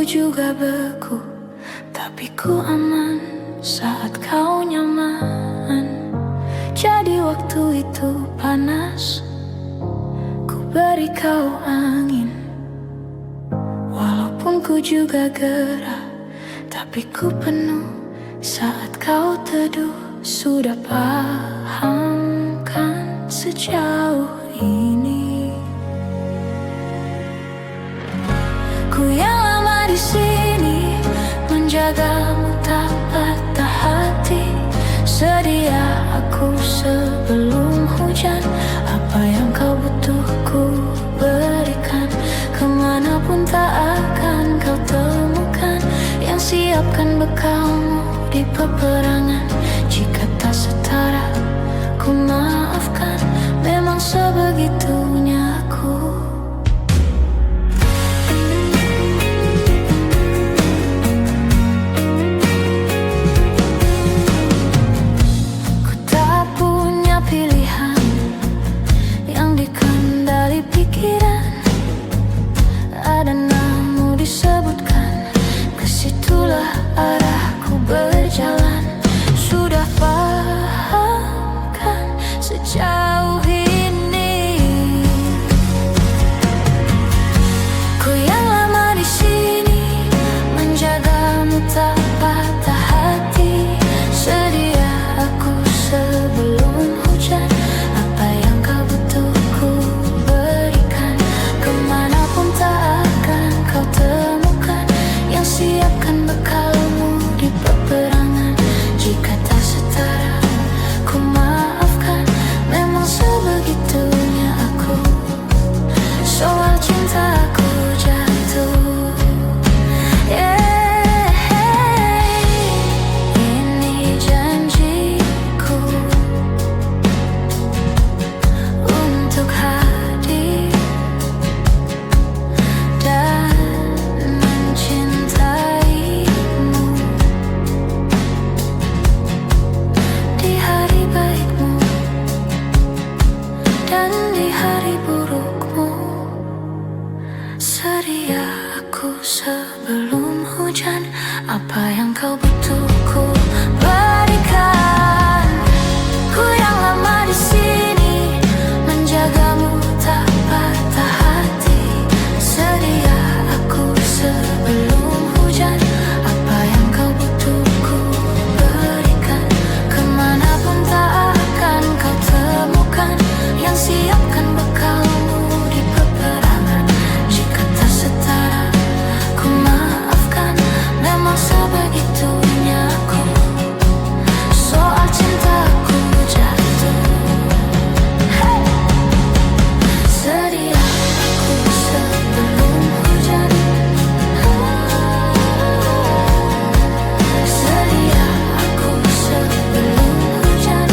ku juga beku, tapi ku aman saat kau nyaman. Jadi waktu itu panas, ku beri kau angin. Walaupun ku juga gerah, tapi ku penuh saat kau teduh. Sudah paham kan sejauh ini? Ku yang lama di sini, menjagamu tak patah hati. Sedia aku sebelum hujan, apa yang kau butuh ku berikan. Kemanapun tak akan kau temukan yang siapkan bekalmu di peperangan. Jika tak setara, ku maafkan. Memang sebegitunya aku. Ku tak punya pilihan yang dikendali pikiran. Ada namamu disebutkan, kesitulah arahku berjalan. Sudah paham kan sejauh ini? Ku yang lama di sini, menjagamu tak patah hati. Sedia aku sebelum hujan, apa yang kau butuh ku berikan. Kemanapun tak akan kau temukan yang siapkan bekalmu di peperangan. Jika tak setara, ku maafkan. Memang sebegitunya aku. Soal cinta aku jatuh. Ini janjiku untuk hadir dan mencintaimu di hari baikmu dan di hari burukmu. Sedia aku sebelum hujan, apa yang kau butuh ku berikan. Ku yang lama di sini, menjagamu tak patah hati. Sedia aku sebelum hujan, apa yang kau butuh ku berikan. Kemanapun tak akan kau temukan yang siapkan bekalmu di peperangan. Jika tak setara, ku maafkan. Memang sebegitunya aku. Soal cintaku jatuh. Sedia aku sebelum hujan. Sedia aku sebelum hujan.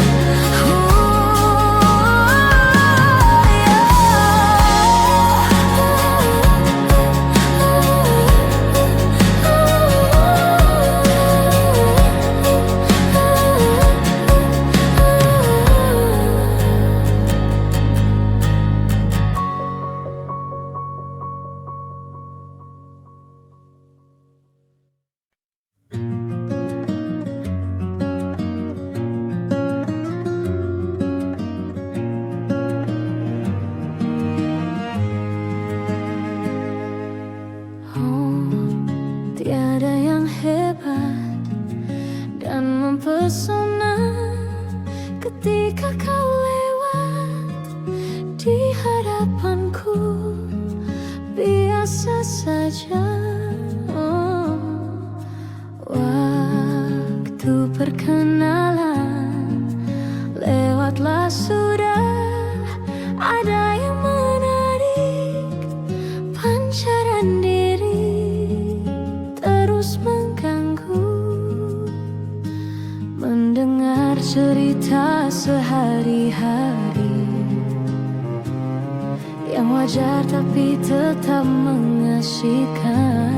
Tiada yang hebat dan mempesona ketika kau lewat di hadapanku. Biasa saja, waktu perkenalan lewatlah sudah. Ada yang menarik pancaran diri, terus mengganggu. Mendengar cerita sehari-hari yang wajar tapi tetap mengasihkan.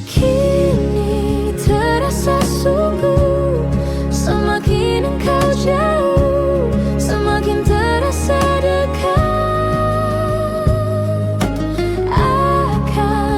Kini terasa sungguh, semakin engkau jauh, semakin terasa dekat. Akan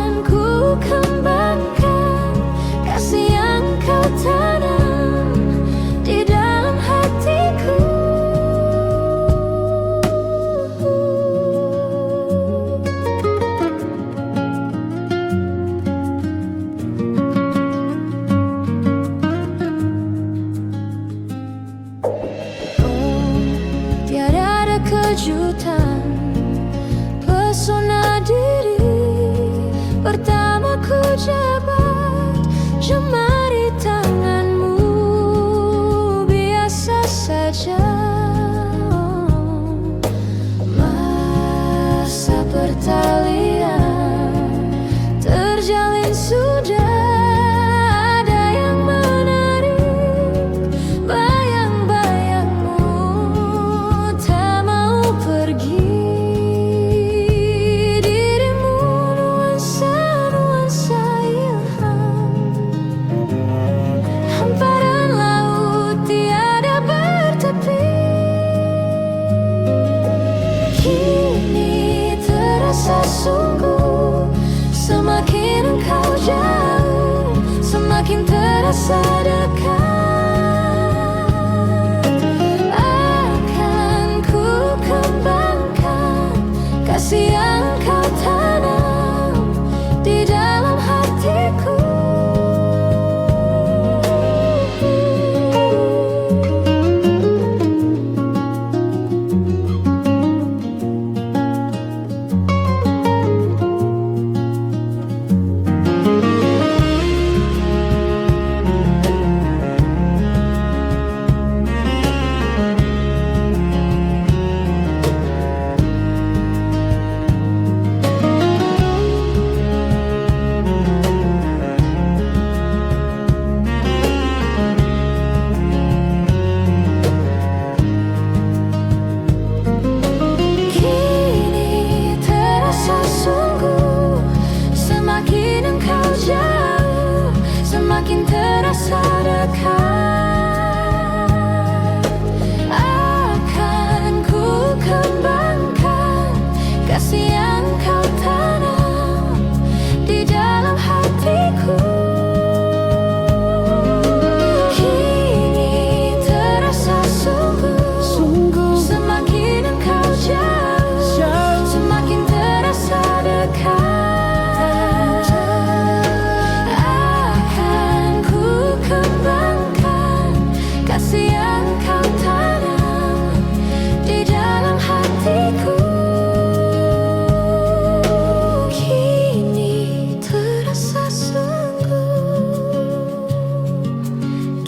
terasa sungguh. Semakin engkau jauh, semakin terasa dekat. Akan ku kembangkan kasih yang kau tanam di dalam hatiku. Semakin terasa dekat. Akan ku kembangkan kasih yang kau tanam di dalam hatiku. Kini terasa sungguh, semakin engkau jauh, semakin terasa dekat. Kasih yang kau tanam di dalam hatiku. Kini terasa sungguh,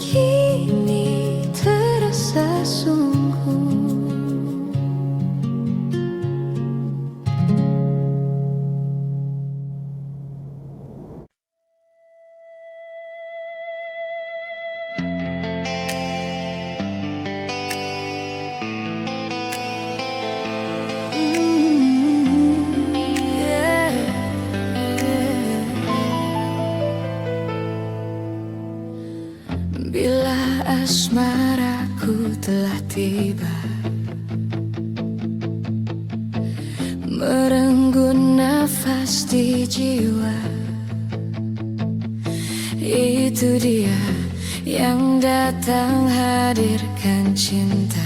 kini terasa sungguh. Bila asmaraku telah tiba, merenggut nafas di jiwa, itu dia yang datang hadirkan cinta,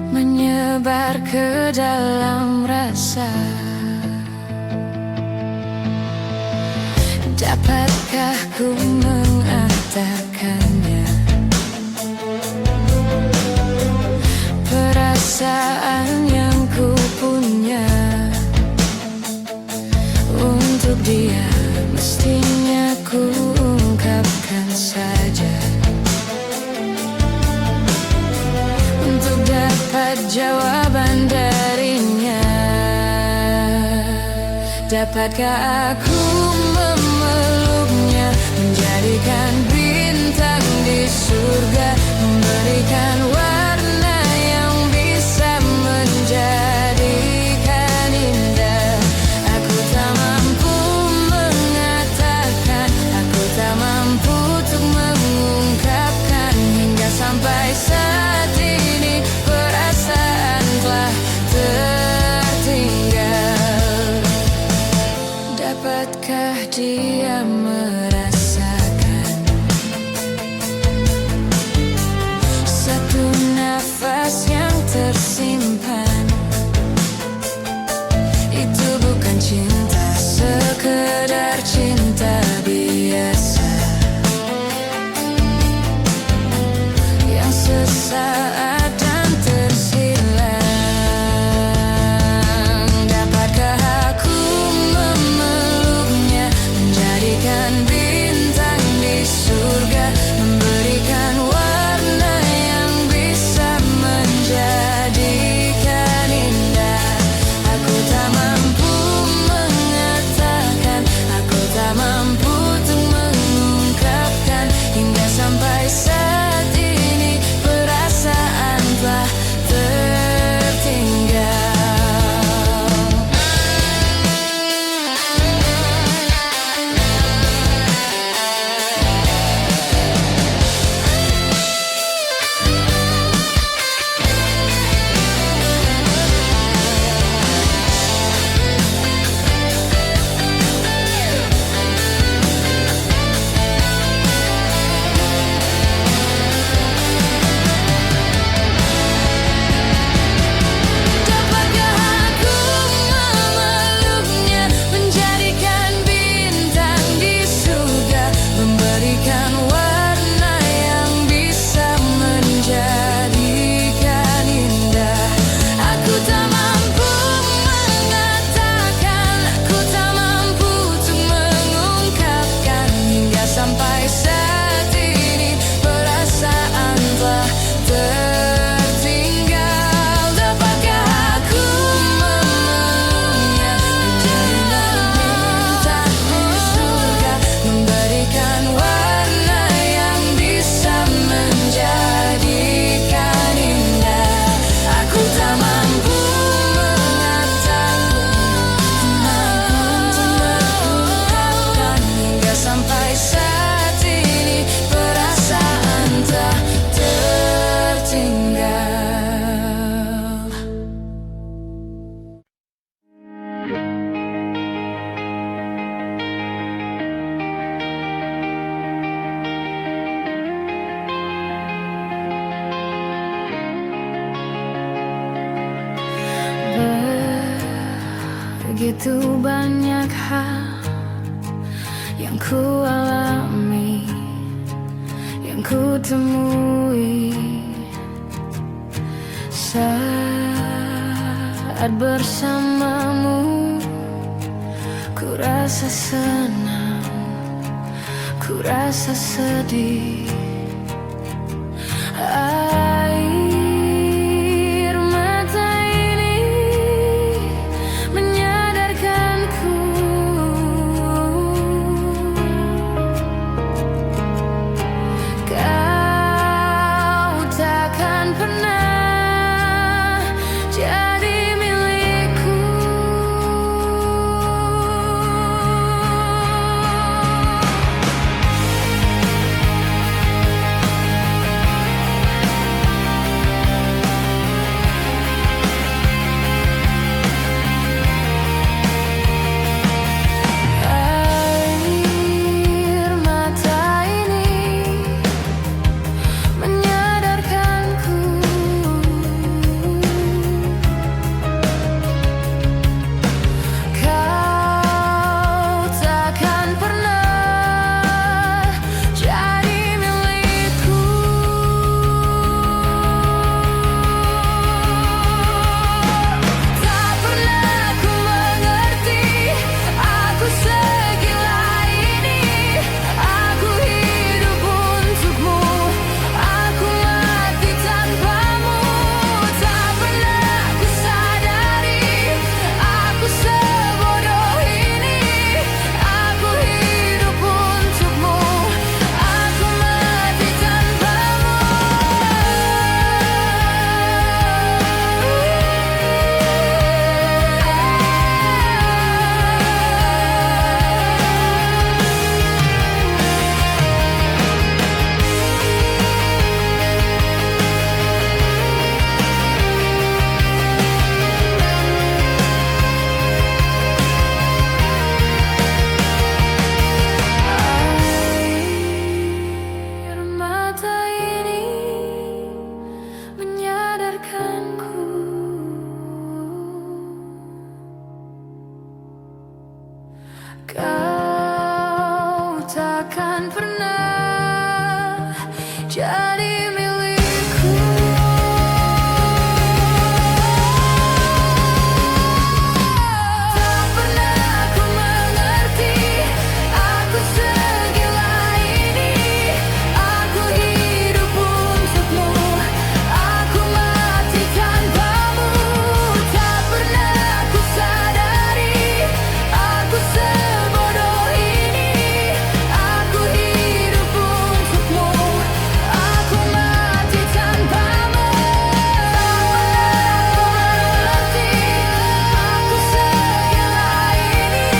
menyebar ke dalam rasa. Dapatkah ku mengatakannya? Perasaan yang ku punya untuk dia, mestinya ku ungkapkan saja. Untuk dapat jawaban darinya, dapatkah aku memeluknya, menjadikan bintang di surga, memberikan warna yang bisa menjadikan indah. Aku tak mampu mengatakan, aku tak mampu untuk mengungkapkan, hingga sampai saat ini perasaan telah tertinggal. Dapatkah dia merasakan satu nafas yang tersimpan? Itu bukan cinta sekedar cinta biasa yang sesaat dan tersilang. Dapatkah aku memeluknya, menjadikan Begitu banyak hal yang ku alami, yang ku temui saat bersamamu. Ku rasa senang, ku rasa sedih. Air mata ini menyadarkanku kau takkan pernah jadi milikku. Air mata ini menyadarkanku kau takkan pernah jadi milikku. Tak pernah ku mengerti aku segila ini. Aku hidup untukmu, aku mati tanpamu. Tak pernah ku sadari aku sebodoh ini. Aku hidup untukmu, aku mati tanpamu. Air mata ini menyadarkanku kau takkan pernah jadi milikku. Tak pernah ku mengerti aku segila ini. Aku hidup untukmu, aku mati tanpamu. Tak pernah ku sadari aku sebodoh ini. Aku hidup untukmu, aku mati tanpamu. Tak pernah ku mengerti aku segila ini.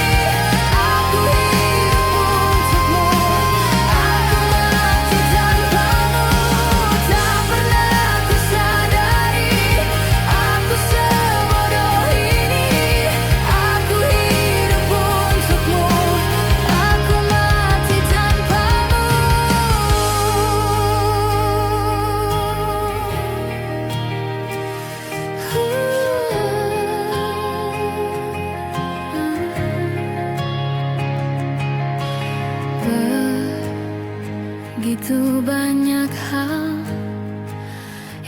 Aku hidup untukmu, aku mati tanpamu. Tak pernah ku sadari aku sebodoh ini. Aku hidup untukmu, aku mati tanpamu. Begitu banyak hal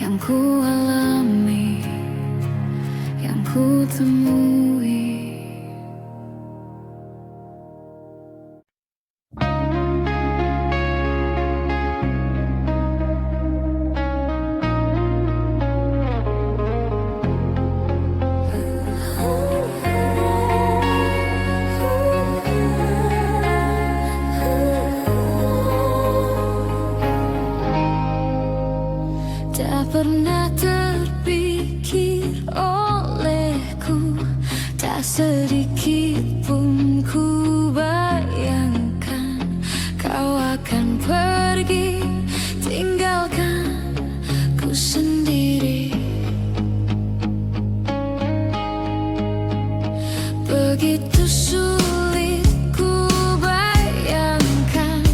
yang ku alami, yang ku temui. Tak pernah terpikir olehku, tak sedikit pun ku bayangkan kau akan pergi tinggalkan ku sendiri. Begitu sulit ku bayangkan,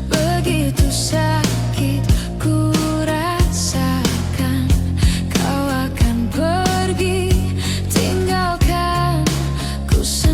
begitu sakit ku rasakan kau akan pergi tinggalkan ku sendiri.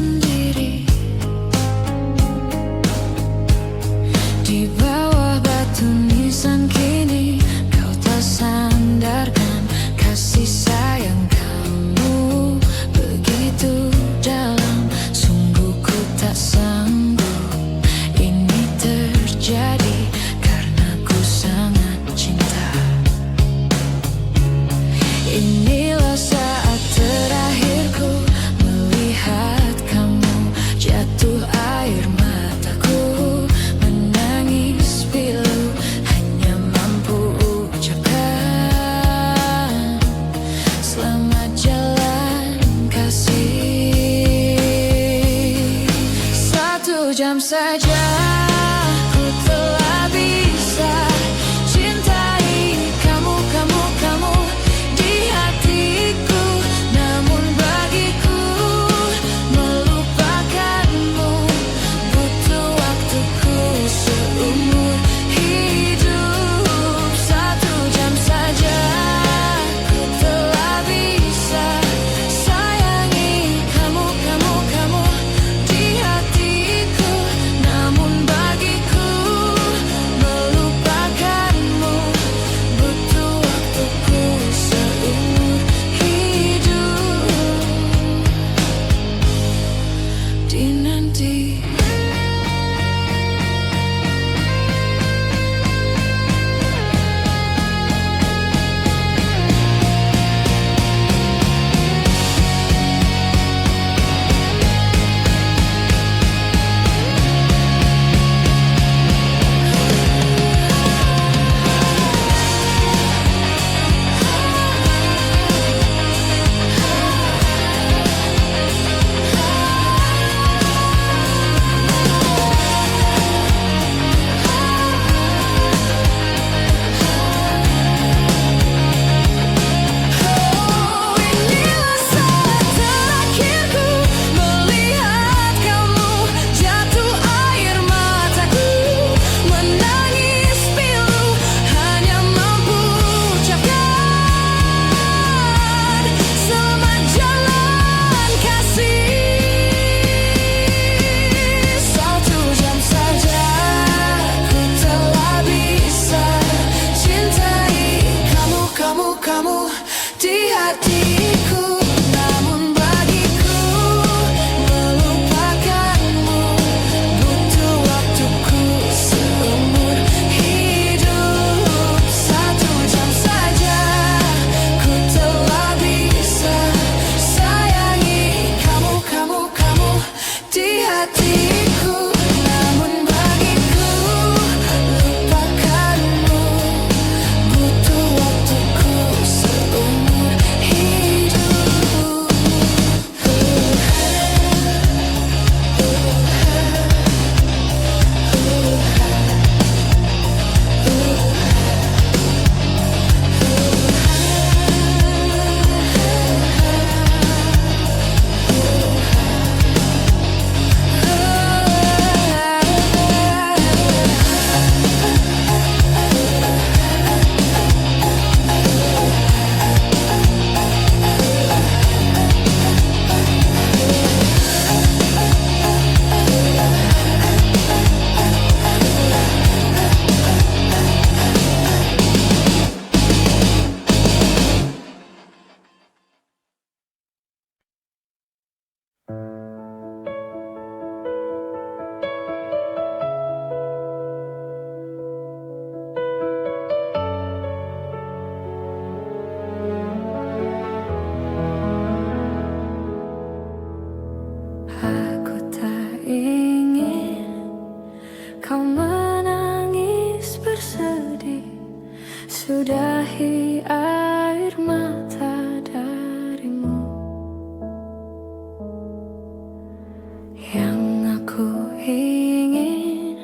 Aku ingin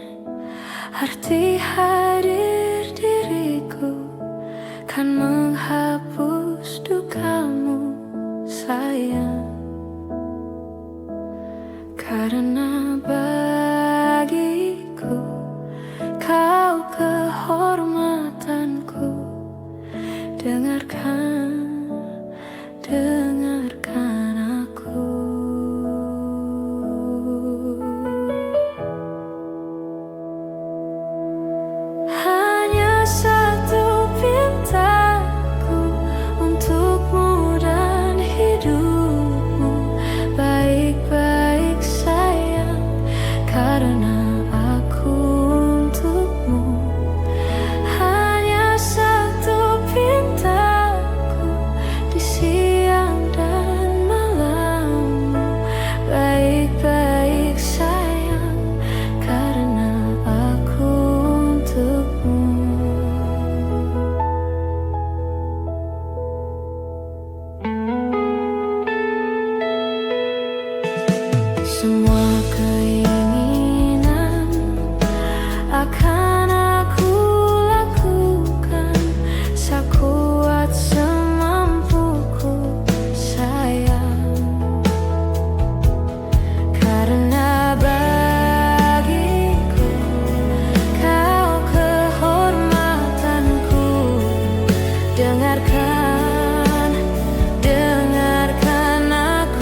arti hadir diriku kan menghapus dukamu sayang, karena bagiku kau kehormatanku. Dengarkan aku. Hanya satu pintaku untukmu dan hidupmu. Baik-baik sayang, karena aku untukmu. Hanya satu pintaku di siang dan malammu. Baik-baik sayang, karena aku untukmu. Semua keinginan akan aku lakukan sekuat semampuku sayang, karena bagiku kau kehormatanku. Dengarkan aku.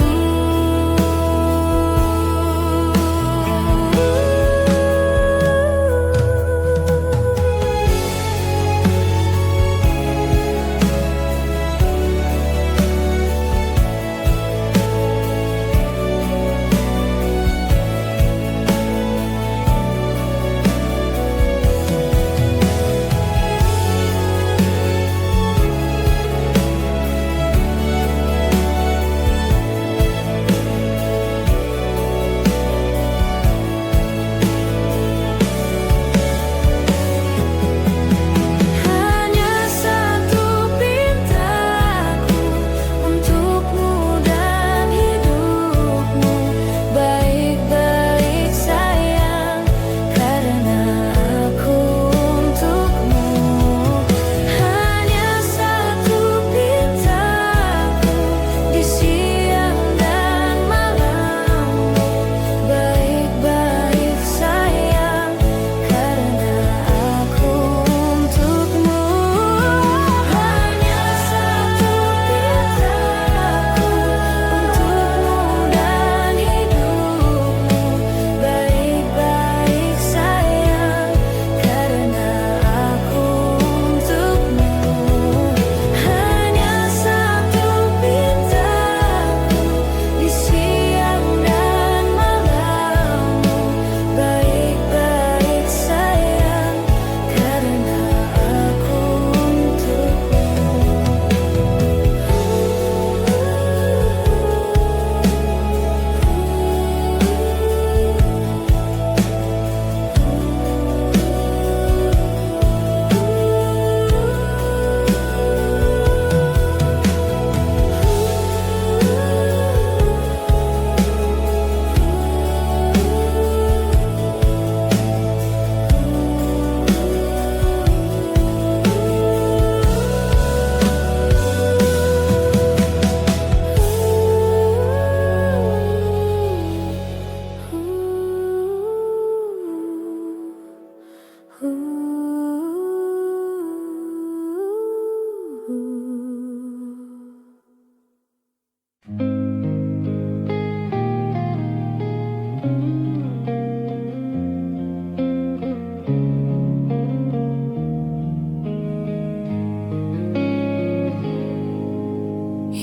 Hanya satu pintaku untukmu dan hidupmu. Baik-baik sayang, karena aku untukmu. Hanya satu pintaku di siang dan malammu. Baik-baik sayang, karena aku untukmu. Hanya satu pintaku untukmu dan hidupmu. Baik-baik sayang, karena aku untukmu. Hanya satu pintaku di siang dan malammu. Baik-baik sayang, karena aku untukmu.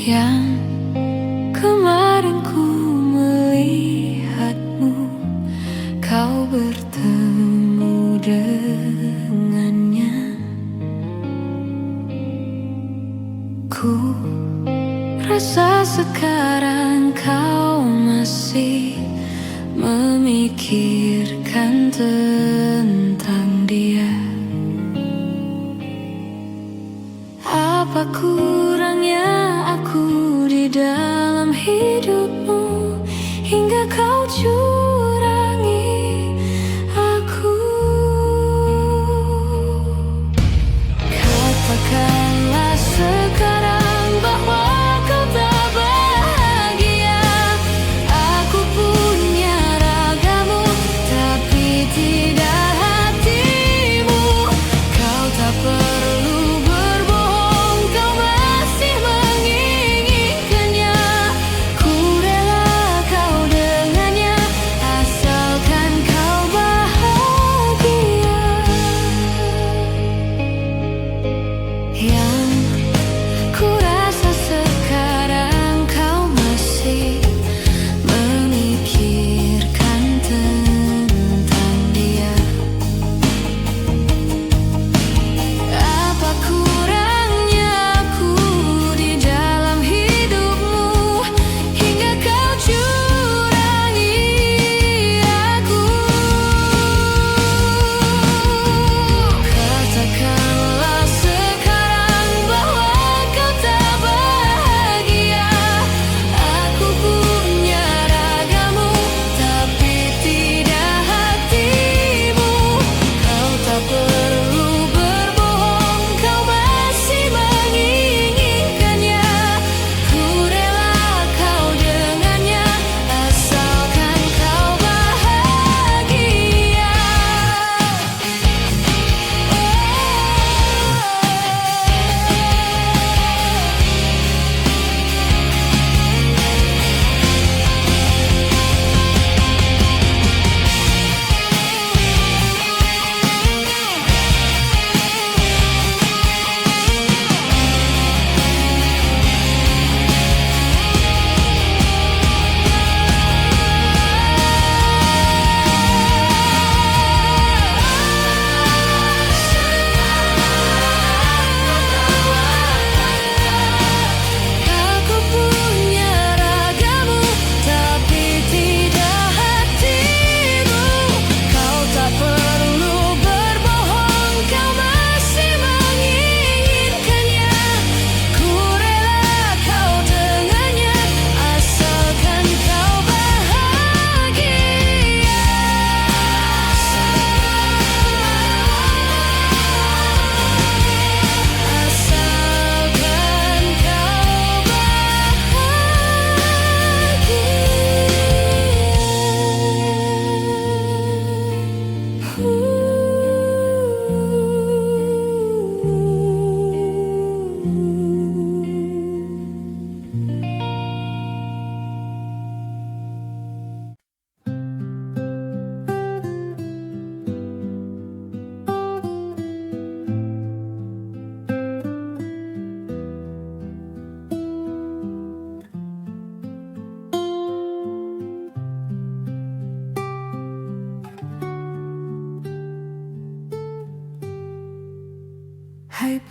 Yang kemarin ku melihatmu, kau bertemu dengannya. Ku rasa sekarang kau masih memikirkan tentang dia. Apa kurangnya aku di dalam hidupmu hingga kau curahkan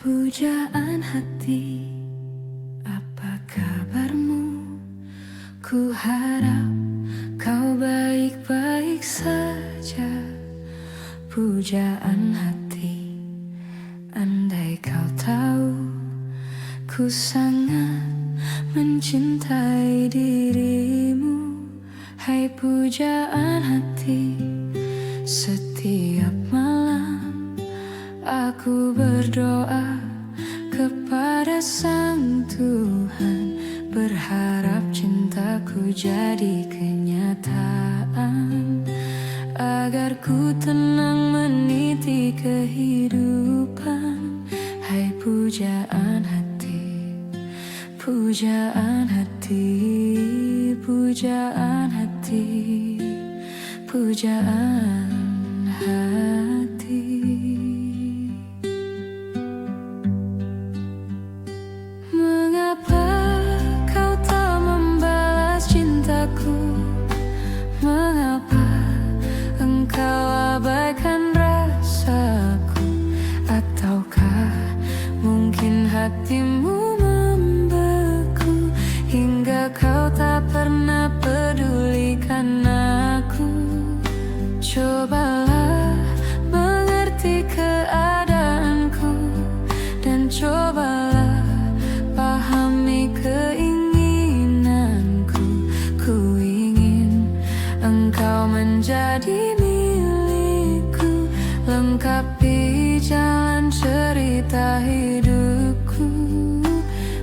pujaan hati, apa kabarmu? Ku harap kau baik-baik saja. Pujaan hati, andai kau tahu ku sangat mencintai dirimu. Hai pujaan hati, setiap malam aku berdoa kepada Sang Tuhan, berharap cintaku jadi kenyataan, agar ku tenang meniti kehidupan. Hai pujaan hati, pujaan hati, pujaan hati, pujaan hati. Mengapa kau tak membalas cintaku? Mengapa engkau abaikan rasaku? Ataukah mungkin hatimu membeku hingga kau tak pernah pedulikan aku? Cobalah mengerti keadaanku dan cobalah pahami keinginanku. Ku ingin engkau menjadi milikku, lengkapi jalan cerita hidupku.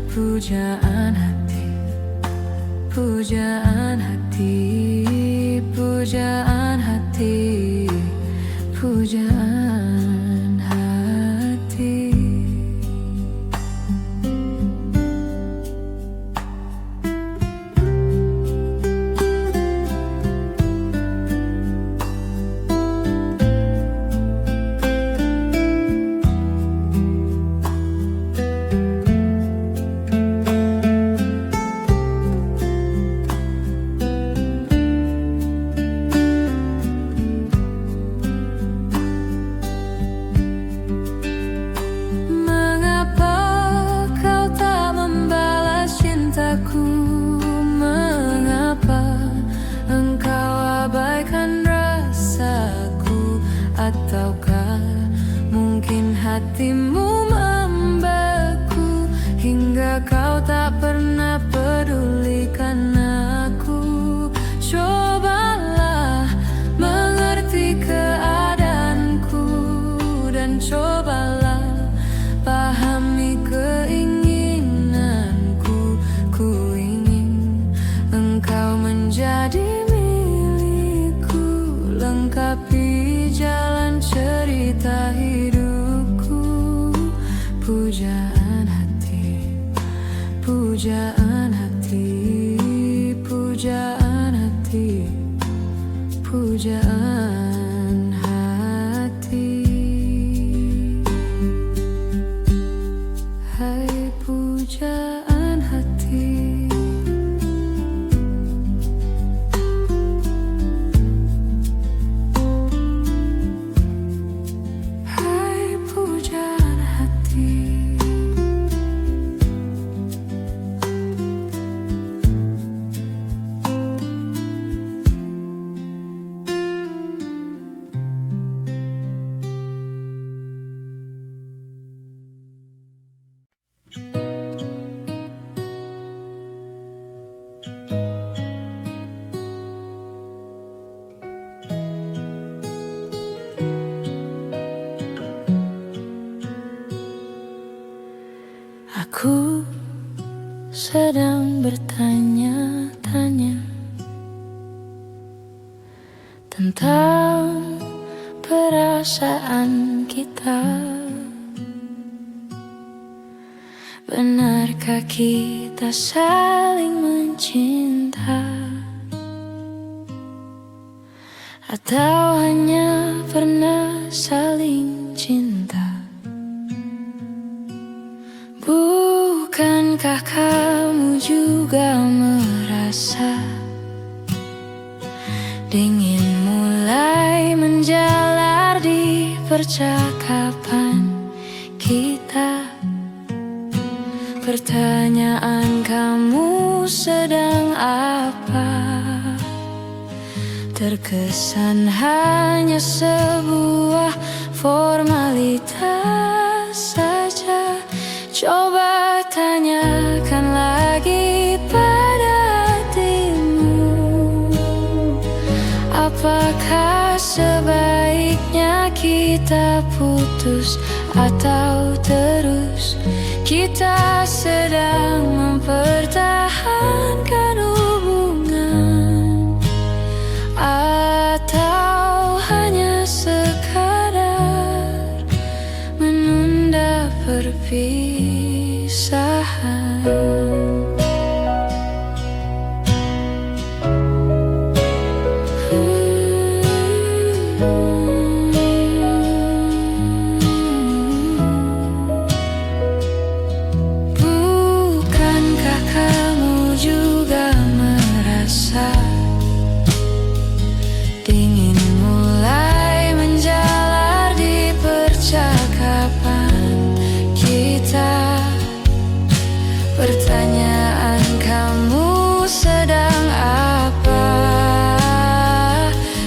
Pujaan hati, pujaan hati, pujaan hati, pujaan hati. Mengapa engkau abaikan rasaku? Ataukah mungkin hatimu membeku hingga kau tak pernah pedulikan aku? Cobalah mengerti keadaanku dan cobalah pahami keinginanku. Ku ingin engkau menjadi milikku, lengkapi jalan cerita hidupku. Pujaan hati, pujaan hati, pujaan hati, pujaan hati. Hai pujaan hati, hai pujaan hati. Aku sedang bertanya-tanya tentang perasaan kita. Benarkah kita saling mencinta, atau hanya pernah saling cinta? Bukankah kamu juga merasa dingin mulai menjalar di percakapan kita? pertanyaan kamu sedang apa? Terkesan hanya sebuah formalitas saja. Coba tanyakan lagi pada hatimu, apakah sebaiknya kita putus atau terus? Kita sedang mempertahankan hubungan, atau hanya sekadar menunda perpisahan. Bukankah kamu juga merasa dingin mulai menjalar di percakapan kita? Pertanyaan kamu sedang apa?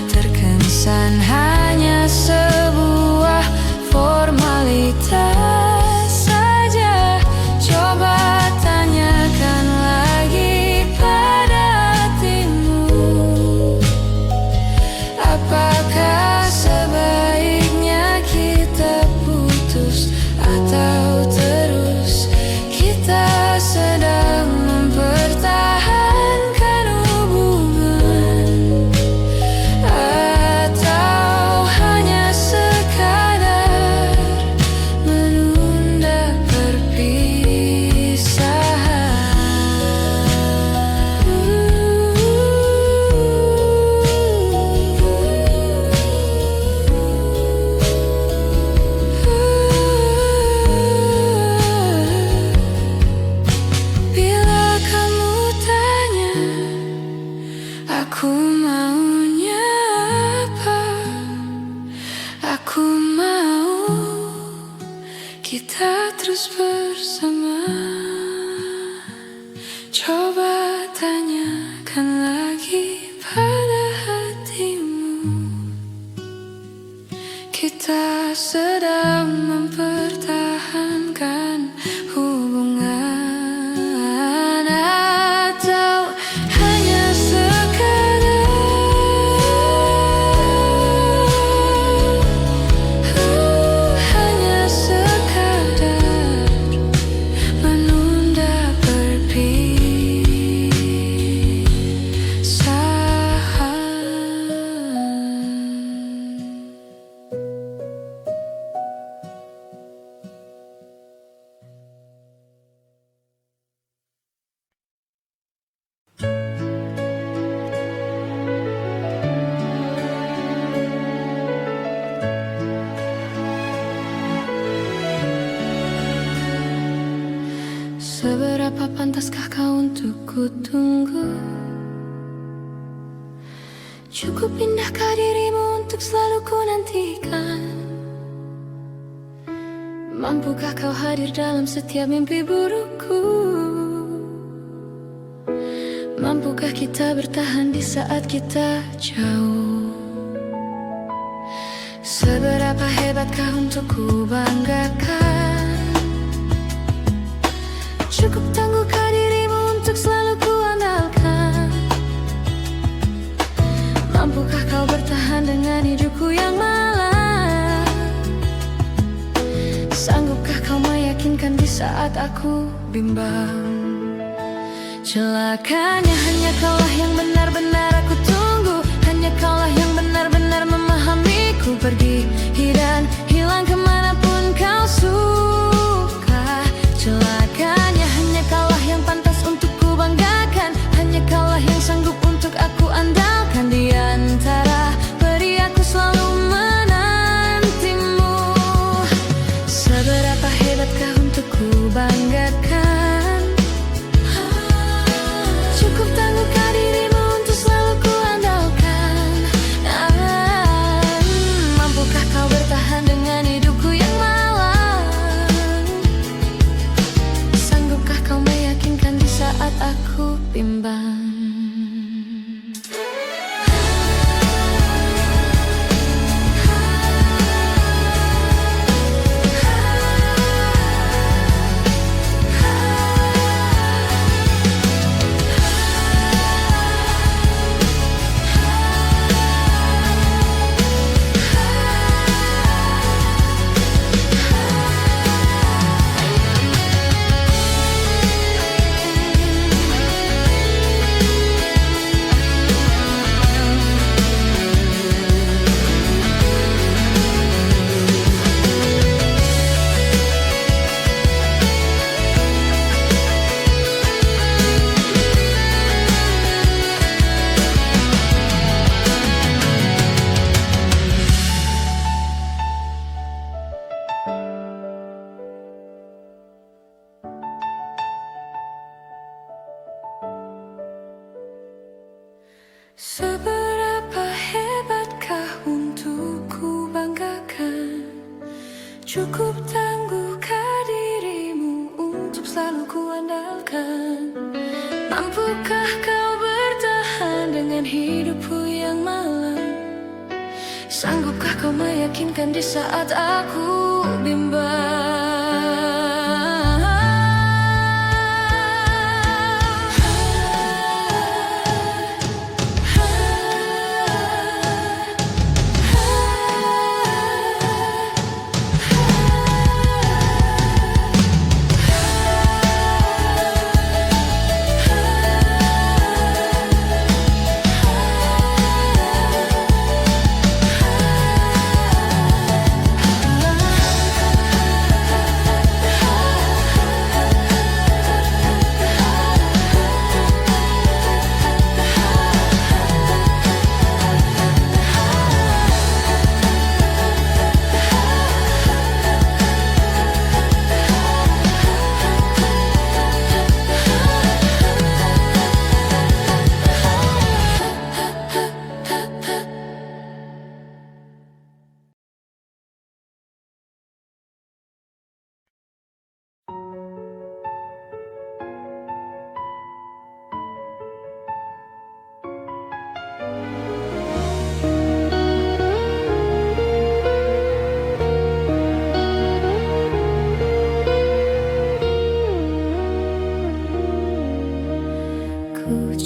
Terkesan hanya sebuah formalitas saja. Coba tanyakan lagi pada hatimu, apakah sebaiknya kita putus atau terus? Kita sedang mempertahankan hubungan, atau hanya sekadar menunda perpisahan. Bila kamu tanya aku maunya apa, aku mau kita terus bersama. Coba tanyakan lagi pada hatimu, kita sedang mempertahankan hubungan, atau hanya sekadar menunda perpisahan. Seberapa pantaskah kau untuk ku tunggu? Cukup indahkah dirimu untuk selalu ku nantikan? Mampukah kau hadir dalam setiap mimpi burukku? Mampukah kita bertahan di saat kita jauh? Seberapa hebatkah untuk ku banggakan? Cukup tangguhkah dirimu untuk selalu ku andalkan? Mampukah kau bertahan dengan hidupku yang malam? Sanggupkah kau meyakinkan di saat aku bimbang? Celakanya hanya kaulah yang benar-benar aku tunggu, hanya kaulah yang benar-benar memahamiku. Pergi dan hilang kemanapun kau suka. Celakanya hanya kaulah yang pantas untuk ku banggakan, hanya kaulah yang sanggup untuk aku andalkan. Di antara peri aku selalu menantimu. Seberapa hebatkah untuk ku banggakan? Cukup tangguhkah Seberapa hebatkah untuk ku banggakan? Cukup tangguhkah dirimu untuk selalu ku andalkan? Mampukah kau bertahan dengan hidupku yang malam? Sanggupkah kau meyakinkan di saat aku bimbang?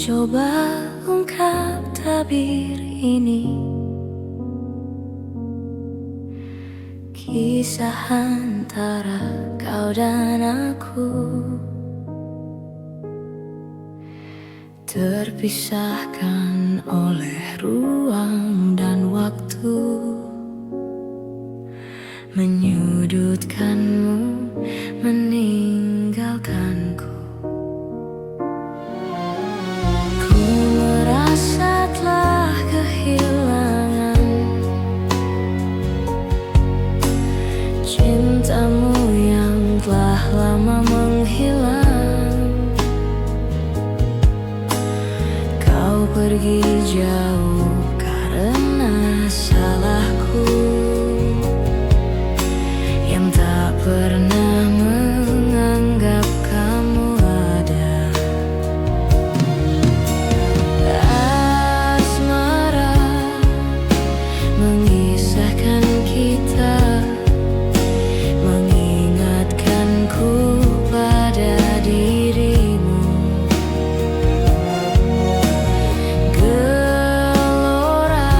Coba ungkap tabir ini, kisah antara kau dan aku, terpisahkan oleh ruang dan waktu, menyudutkanmu, meninggalkanku. Telah kehilangan cintamu yang telah lama menghilang. Kau pergi jauh karena salahku yang tak pernah menganggap kamu ada. Gelora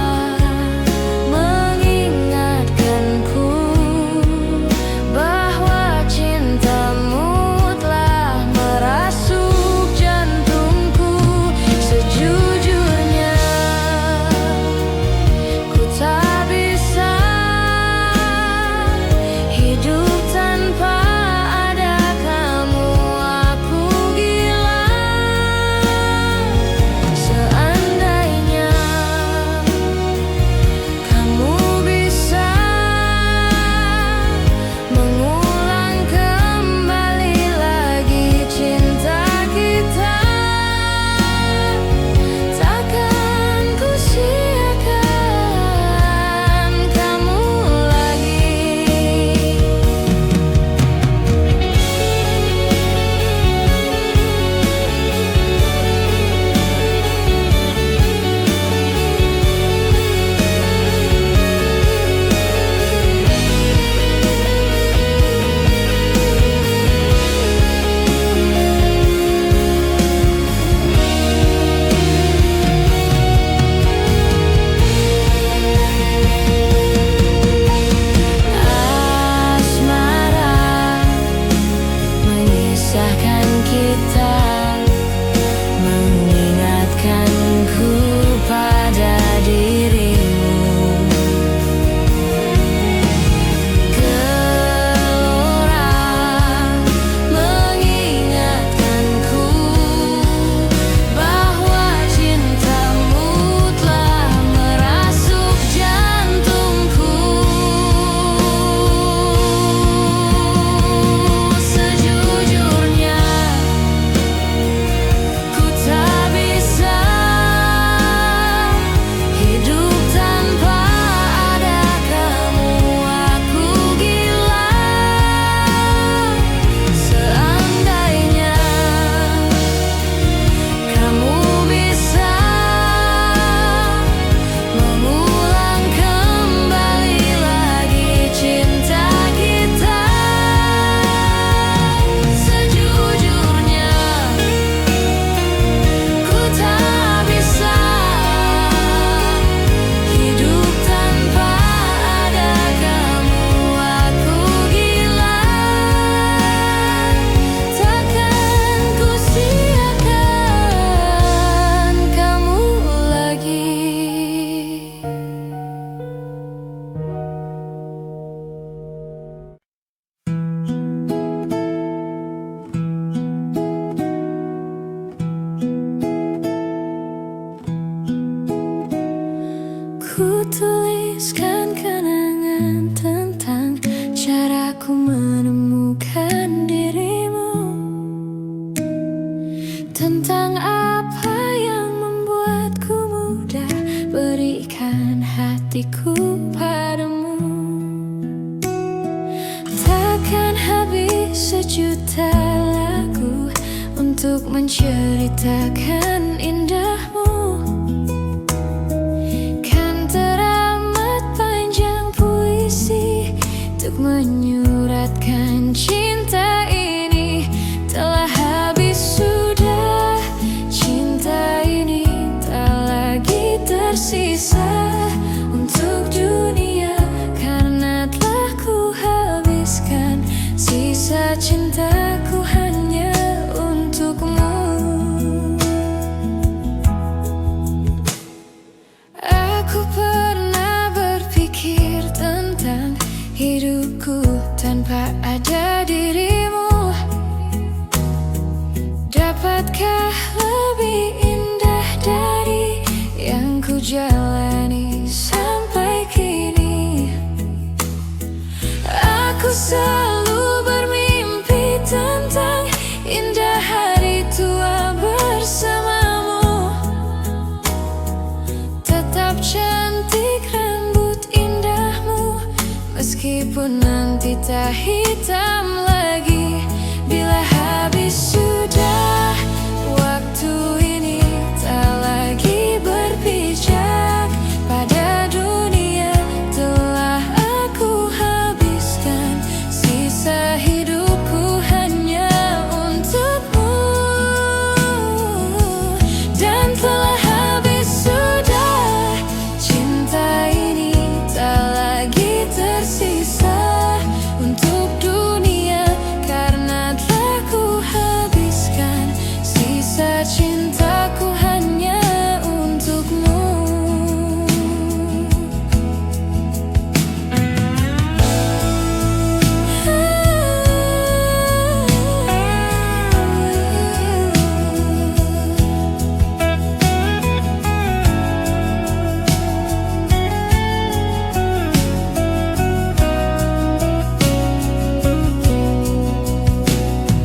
tuliskan kenangan tentang caraku menemukan dirimu, tentang apa yang membuatku mudah berikan hatiku padamu. Takkan habis sejuta lagu untuk menceritakan indahmu. Kan teramat panjang puisi untuk menyuratkan cinta ini. Telah habis sudah cinta ini, tak lagi tersisa untuk dunia, karena telah ku habiskan sisa cintaku hanya untukmu. Aku pernah berpikir tentang hidupku tanpa ada dirimu. Dapatkah lebih indah dari yang ku jalani sampai kini? Aku selalu bermimpi tentang indah hari tua bersamamu. Tetap cantik rambut indahmu, meskipun nanti tak hitam lagi. Bila habis sudah waktu ini, tak lagi berpijak pada dunia. Telah aku habiskan sisa hidupku hanya untukmu. Dan telah habis sudah cinta ini, tak lagi tersisa untuk dunia, karena telah ku habiskan sisa cintaku hanya untukmu.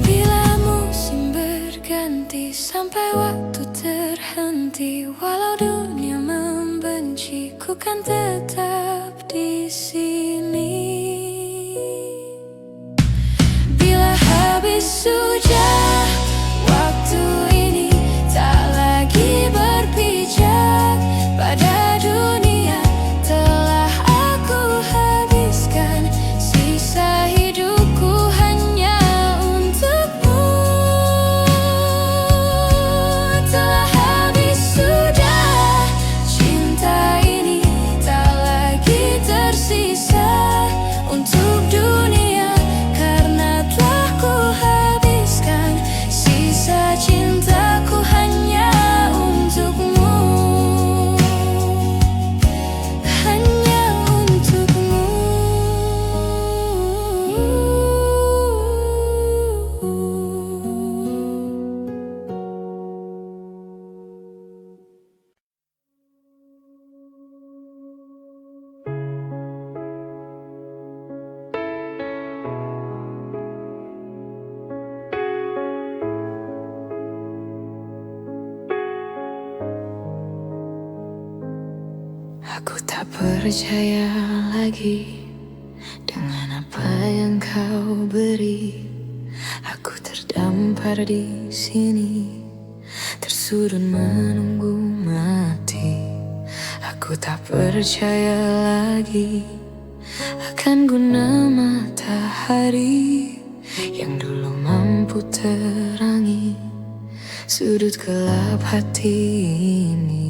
Bila musim berganti sampai waktu terhenti, walau dunia membenci, ku kan tetap di sini. Bila habis sudah waktu ini, tak lagi berpijak pada dunia. Telah aku habiskan sisa hidupku hanya untukmu. Telah habis sudah cinta ini, tak lagi tersisa untuk dunia, karena telah ku habiskan sisa cintaku hanya untukmu. Hanya untukmu. Aku tak percaya lagi dengan apa yang kau beri. Aku terdampar di sini, tersurun menunggu mati. Aku tak percaya lagi akan guna matahari yang dulu mampu terangi sudut gelap hati ini.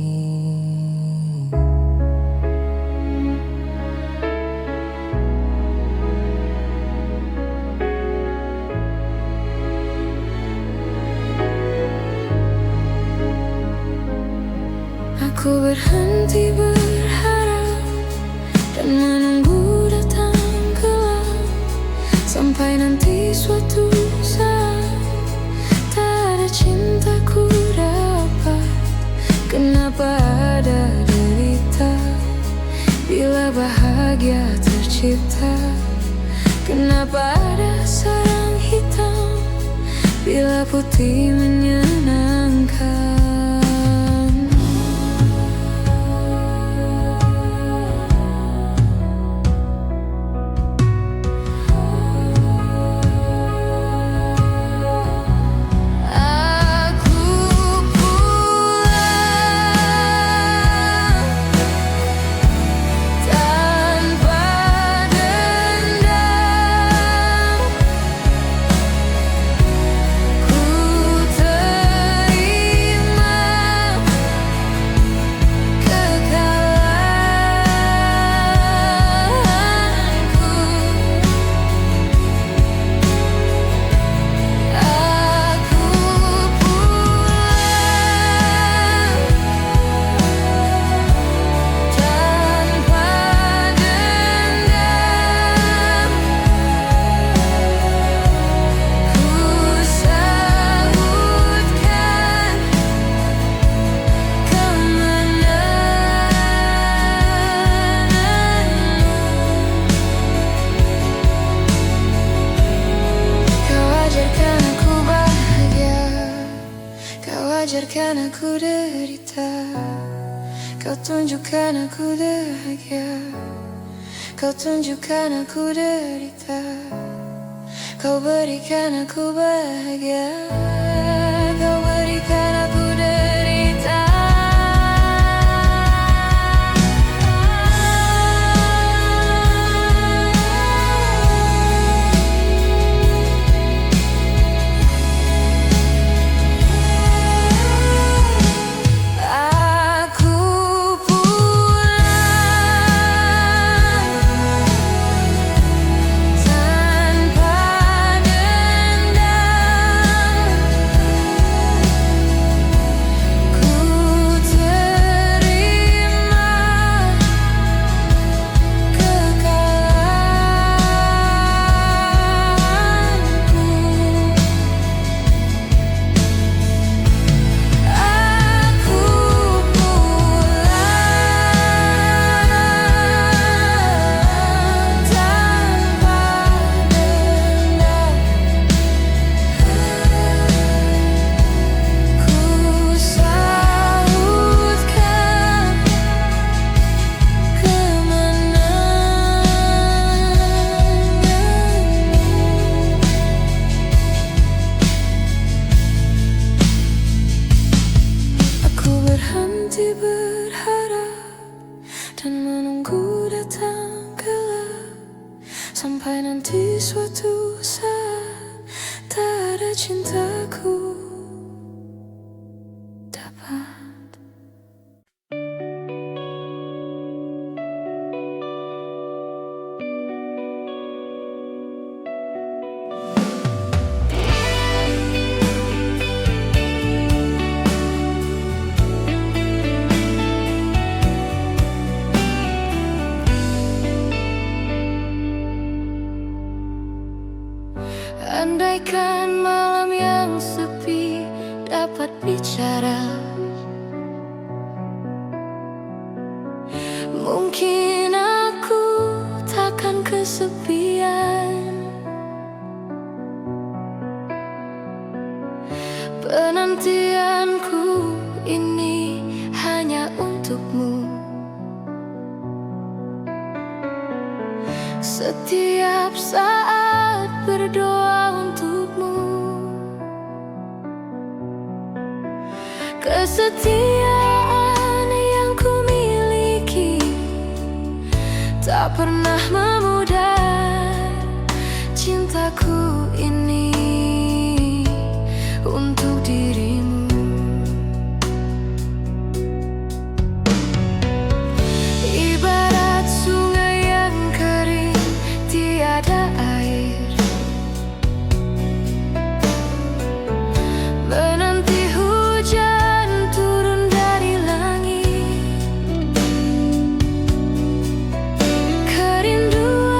Aku berhenti berharap dan menunggu datang gelap, sampai nanti suatu saat tak ada cintaku dapat. Kenapa ada derita tercipta? Kenapa ada sarang hitam bila putih menyenangkan? Ajarkan aku derita, kau tunjukkan aku bahagia. Kau tunjukkan aku derita, kau berikan aku bahagia. Kau berikan aku derita. Berharap dan menunggu datang gelap, sampai nanti suatu saat tak ada cintaku dapat. Andaikan malam yang sepi dapat bicara, mungkin aku takkan kesepian. Penantianku ini hanya untukmu. Setiap saat berdoa untukmu. Kesetiaan yang ku miliki tak pernah memudar. Cintaku ini untuk dirimu. Ibarat sungai yang kering tiada air, menanti hujan turun dari langit. Kerinduan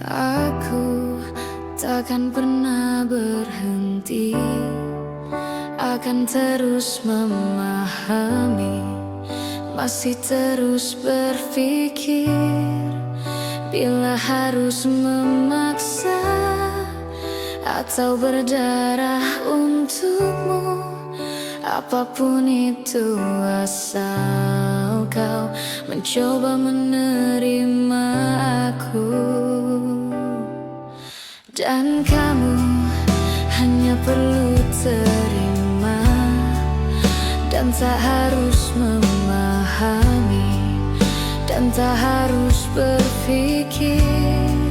Aku takkan pernah berhenti, akan terus memahami, masih terus berpikir. Bila harus memaksa atau berdarah untukmu, apapun itu asal kau mencoba menerima aku. Dan kamu hanya perlu terima, dan tak harus memahami, dan tak harus berpikir,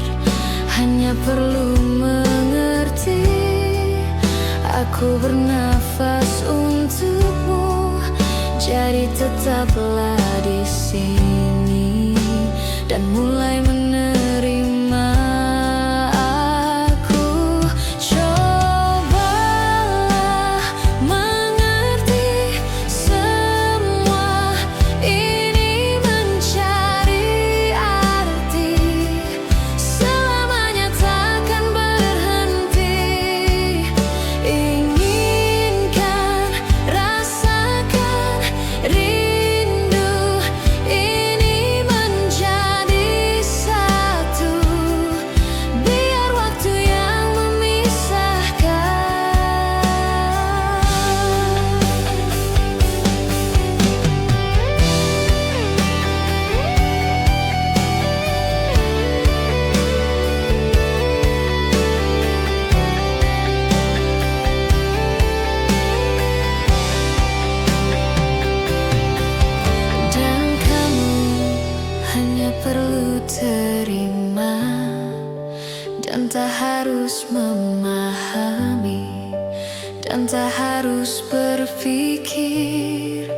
hanya perlu mengerti. Aku bernafas untukmu, jadi tetaplah di sini dan mulai menerima aku. Cobalah mengerti semua ini mencari arti, selamanya takkan berhenti. Inginkan, rasakan, rindu ini menjadi satu, biar waktu yang memisahkan. Dan kamu hanya perlu terima, dan tak harus memahami, dan tak harus berpikir,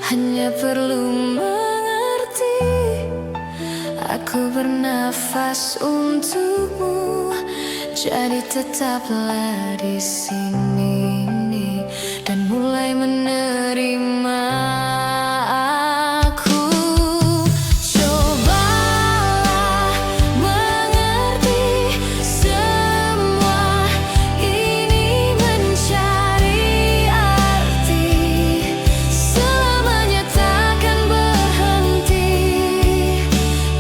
hanya perlu mengerti. Aku bernafas untukmu, jadi tetaplah di sini dan mulai menerima aku. Cobalah mengerti semua ini mencari arti, selamanya takkan berhenti.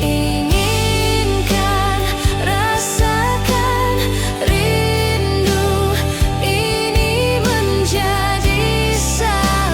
Inginkan, rasakan, rindu ini menjadi satu.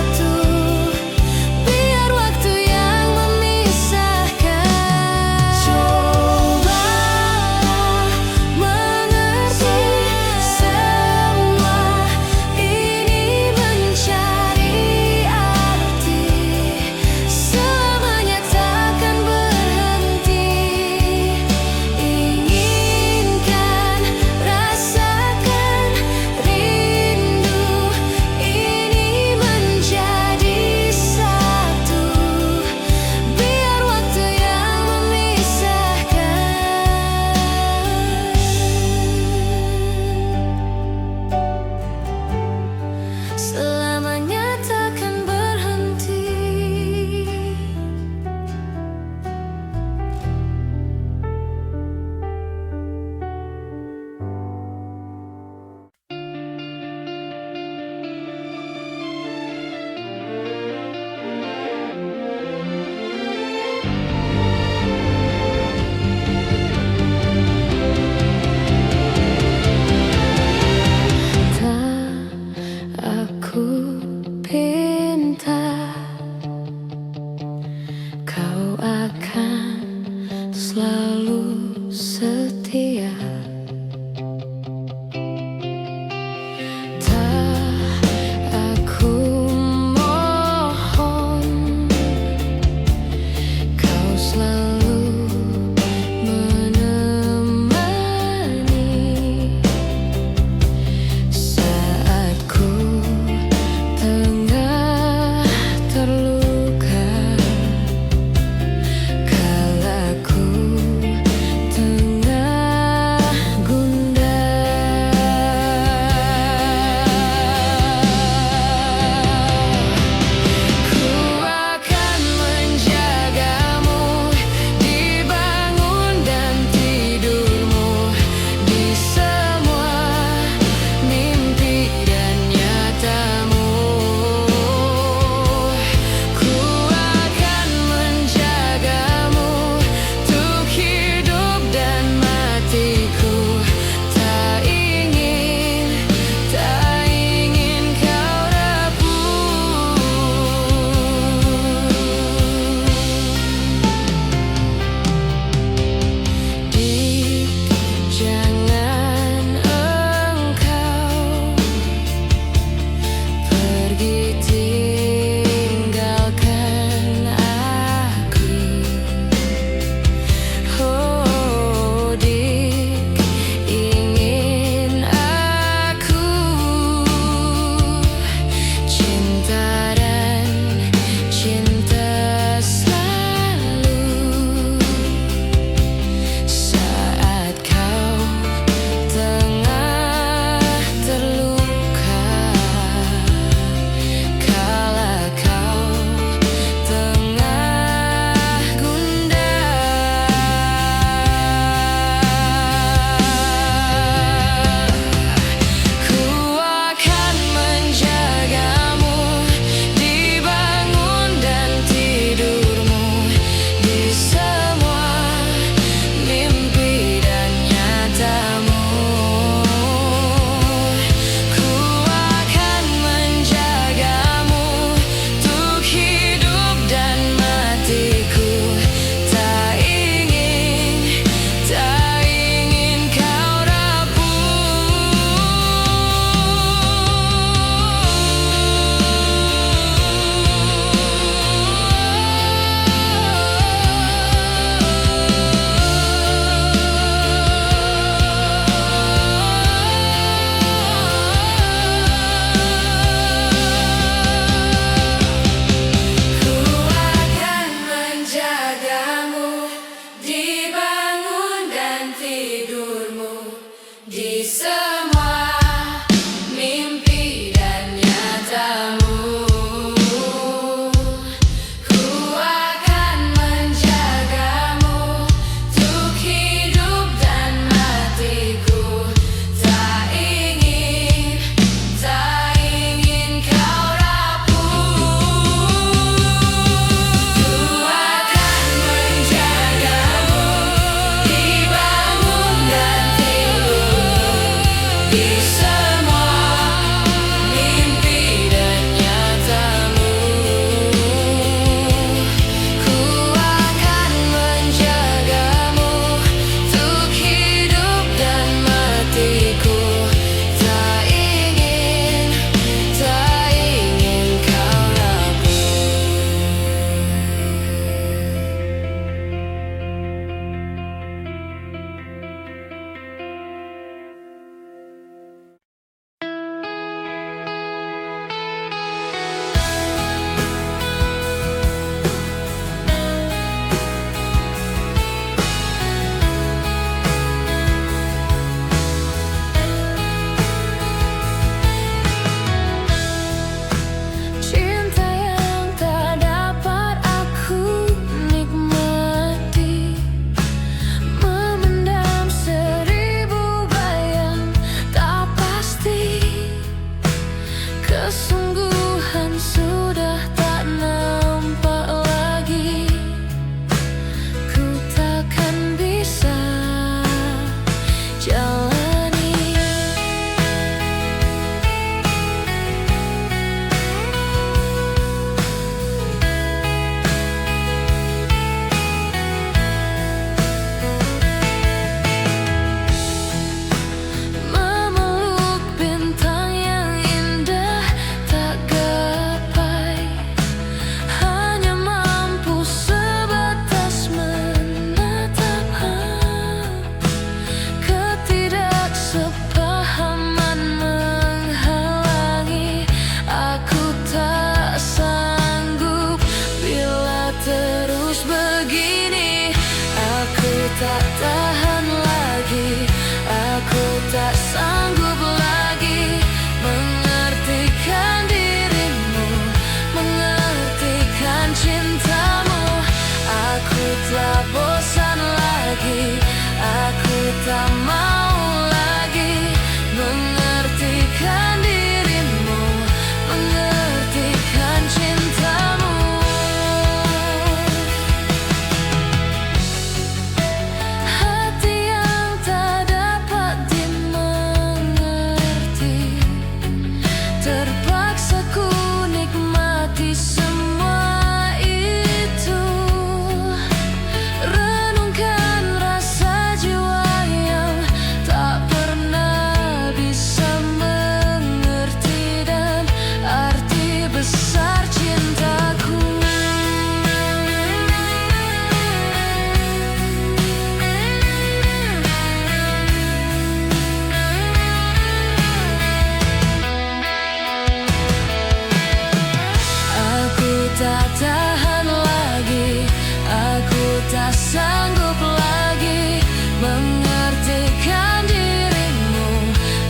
Aku tak sanggup lagi mengertikan dirimu, mengertikan cintamu. Aku telah bosan lagi, aku tak mau lagi mengertikan dirimu, mengertikan cintamu. Hati yang tak dapat dimengerti, terpaksa ku nikmati semua itu. Renungkan rasa jiwa yang tak pernah bisa mengerti dan arti besar cintaku. Aku tak tahan lagi, aku tak sanggup lagi mengertikan dirimu,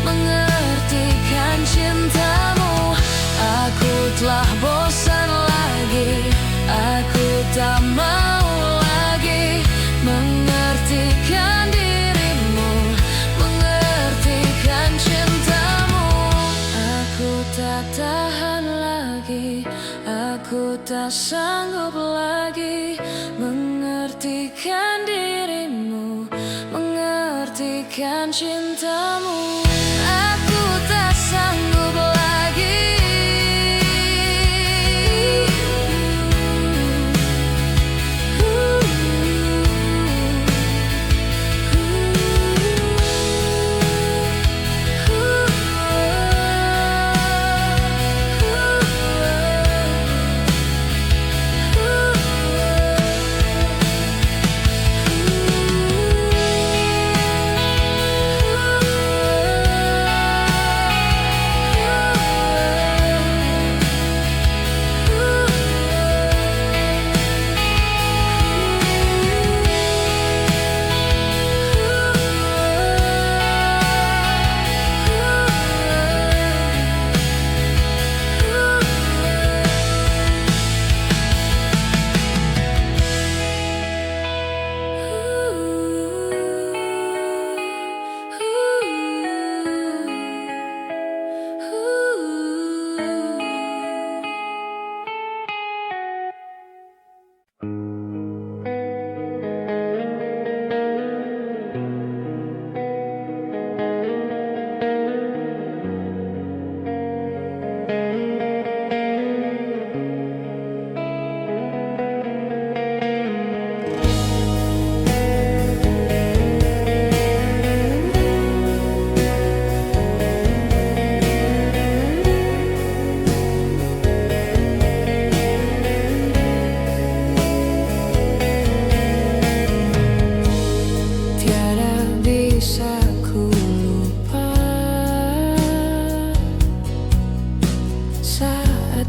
mengertikan cintamu. Aku telah bosan lagi, aku tak mau lagi mengertikan dirimu, mengertikan cintamu. Aku tak tahan lagi, aku tak sanggup lagi mengertikan dirimu, mengertikan cintamu. Aku tak sanggup lagi.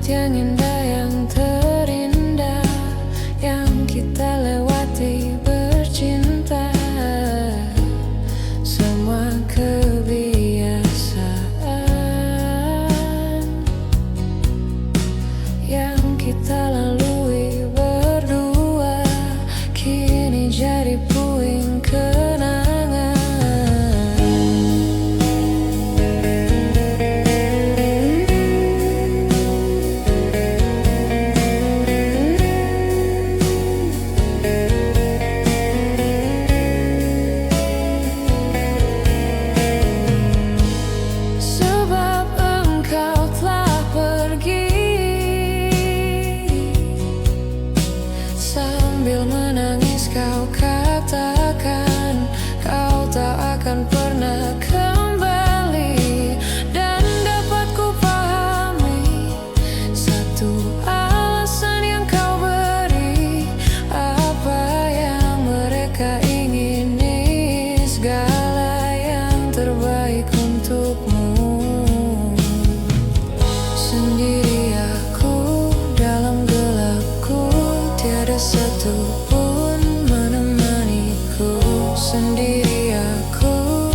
Yang indah, yang terindah, yang kita lewati bercinta. Semua kebiasaan yang kita lalui berdua kini jadi puing kenangan. Sambil menangis kau katakan kau tak akan pernah kembali. Dan dapat ku pahami satu alasan yang kau beri. Apa yang mereka ingini, segala yang terbaik untukmu. Sendiri aku dalam gelapku, tiada satu pun menemaniku. Sendiri aku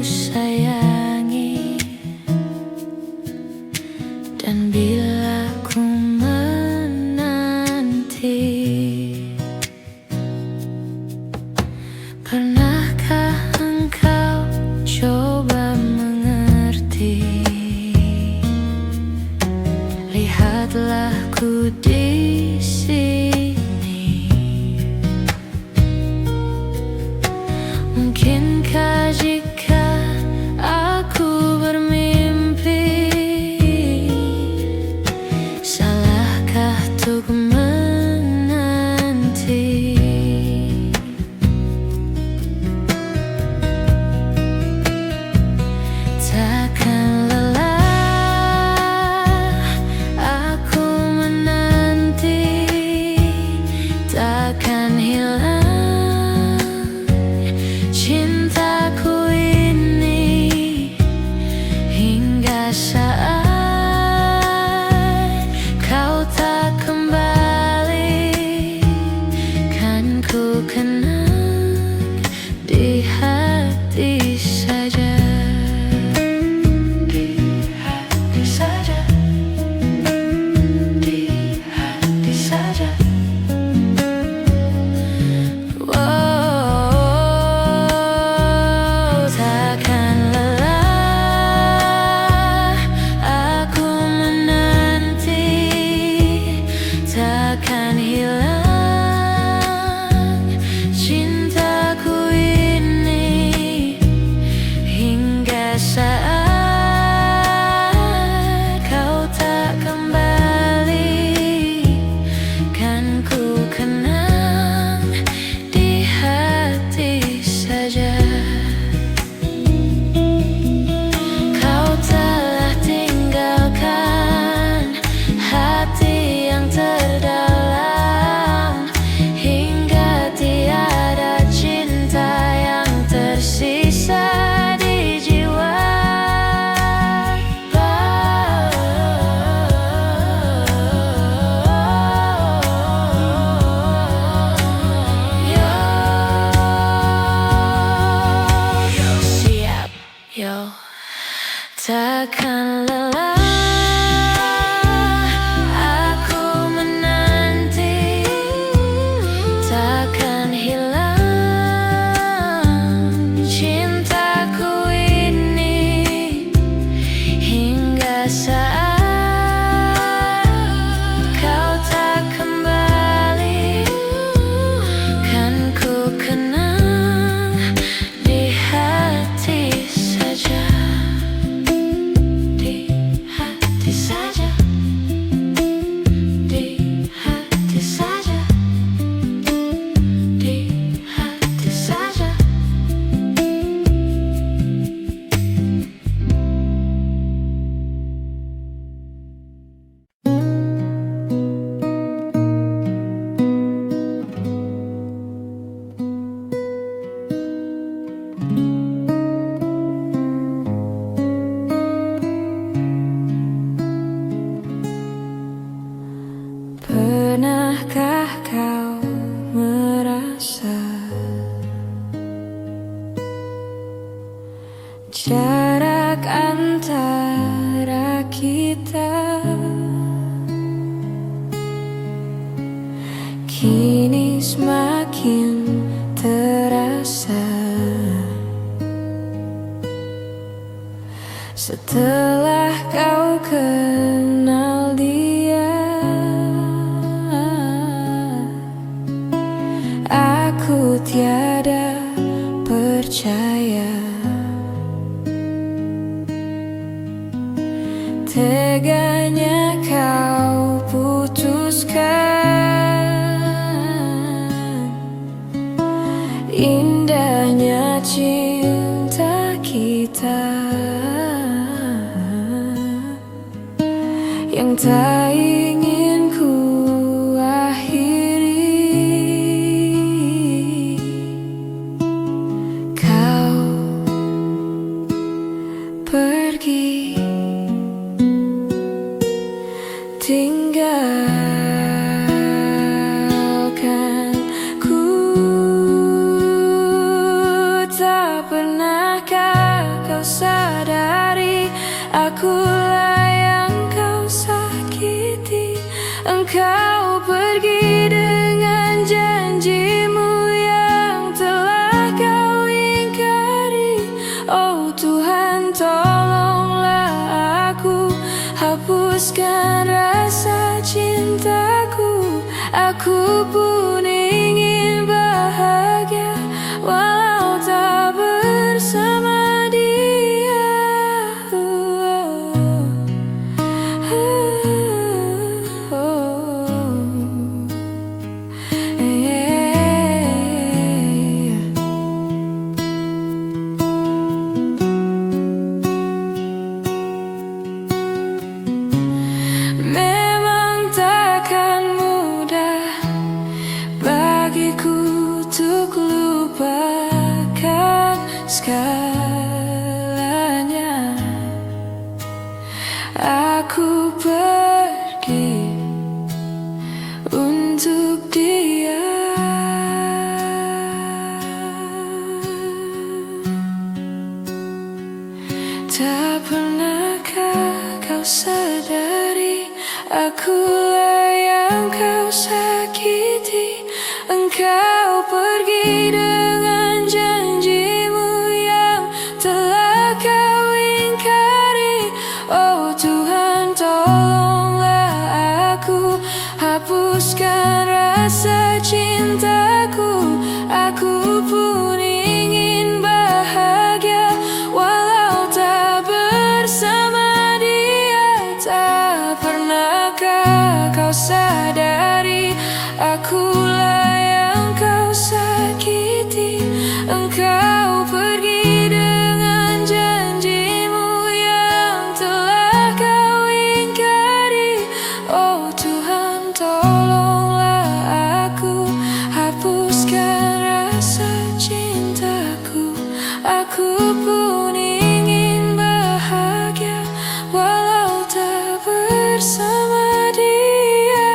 sayangi. Dan bila ku menanti, pernahkah engkau coba mengerti? Lihatlah ku di sini. Mungkinkah jika aku bermimpi, salahkah untuk menanti? Takkan lelah aku menanti, takkan hilang cintaku ini hingga saat kau tak kembali. Kan ku kenang di hati saja. Di hati saja. Di hati saja. Takkan lelah aku menanti, takkan hilang cintaku ini hingga saat kau tak kembali. Kan ku kenang di hati saja. Kau telah tinggalkan hati yang terdalam, hingga tiada cinta yang tersisa di jiwa. Siap, yo. Takkan lelah aku menanti, takkan hilang cintaku ini hingga saat kau tak kembali. Kan ku kenang di hati saja. Di hati saja. Di hati saja. Di hati saja. Pernahkah kau merasa jarak antara kita kini semakin terasa setelah kau kenal dia? Aku tiada percaya teganya kau putuskan indahnya cinta kita yang tak ingin ku akhiri. Kau pergi tinggalkan ku. Tak pernahkah Tuhan tolonglah aku, hapuskan rasa cintaku. Aku pun ingin bahagia walau tak bersama dia. Memang takkan mudah bagiku untuk lupakan segalanya. Aku pergi untuk dia. Tak pernahkah kau sadari, akulah yang kau sakiti. Engkau pergi dengan janjimu yang telah kau ingkari. Oh Tuhan tolonglah aku, hapuskan rasa cintaku. Aku pun ingin bahagia walau tak bersama dia. Tak pernahkah kau sadari, akulah yang kau sakiti. Engkau pergi dengan janjimu yang telah kau ingkari. Oh Tuhan tolonglah aku, hapuskan rasa cintaku. Aku pun ingin bahagia walau tak bersama dia.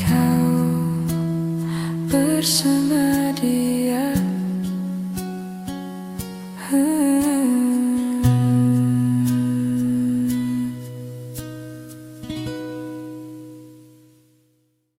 Kau bersama